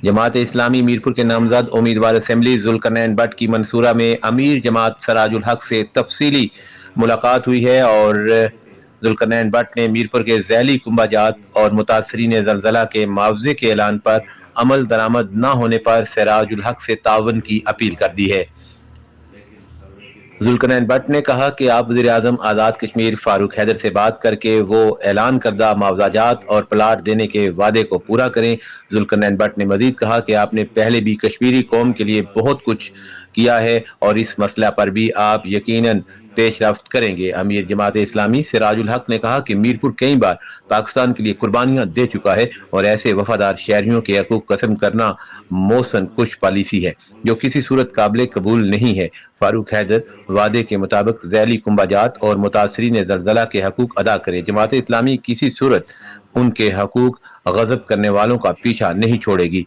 जमात इस्लामी मीरपुर के नामजद उम्मीदवार असेंबली जुल्करनैन भट्ट की मंसूरा में अमीर जमात सराजुल हक से तफसीली मुलाकात हुई है और जुल्करनैन भट्ट ने मीरपुर के झैली कुंभाजात और मुतासरीन जलजला के मुआवजे के ऐलान पर अमल दरामद न होने पर सराजुल हक से तावन की अपील कर दी है। जुल्करनैन भट्ट ने कहा कि आप वज़ीर आज़म आज़ाद कश्मीर फारूक हैदर से बात करके वो ऐलान करदा मुआवजात और प्लाट देने के वादे को पूरा करें। जुल्करनैन भट्ट ने मजीद कहा कि आपने पहले भी कश्मीरी कौम के लिए बहुत कुछ किया है और इस मसला पर भी आप यकीनन पेशरफ्त करेंगे। अमीर जमात इस्लामी सिराजुल हक ने कहा कि मीरपुर कई बार पाकिस्तान के लिए कुर्बानियां दे चुका है और ऐसे वफादार शहरियों के हकूक कस्म करना मौसन कुछ पॉलिसी है जो किसी सूरत काबिल कबूल नहीं है। फारूक हैदर वादे के मुताबिक झैली कुंभाजात और मुतासरीन जलजला के हकूक अदा करे। जमात इस्लामी किसी सूरत उनके हकूक गजब करने वालों का पीछा नहीं छोड़ेगी।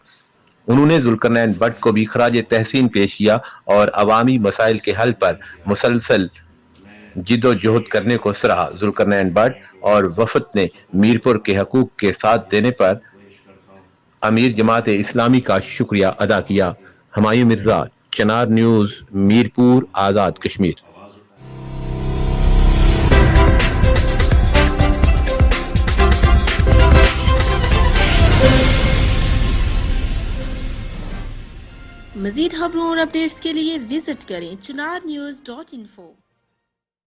उन्होंने जुल्करनैन भट्ट को भी खराज तहसीन पेश किया और अवामी मसाइल के हल पर मुसलसल जिद्दोजहद करने को सराहा। जुल्करनैन भट्ट और वफद ने मीरपुर के हकूक के साथ देने पर अमीर जमात इस्लामी का शुक्रिया अदा किया। हुमायूं मिर्जा, चनार न्यूज, मीरपुर, आजाद कश्मीर। मज़ीद खबरों और अपडेट्स के लिए विजिट करें ChinarNews.info।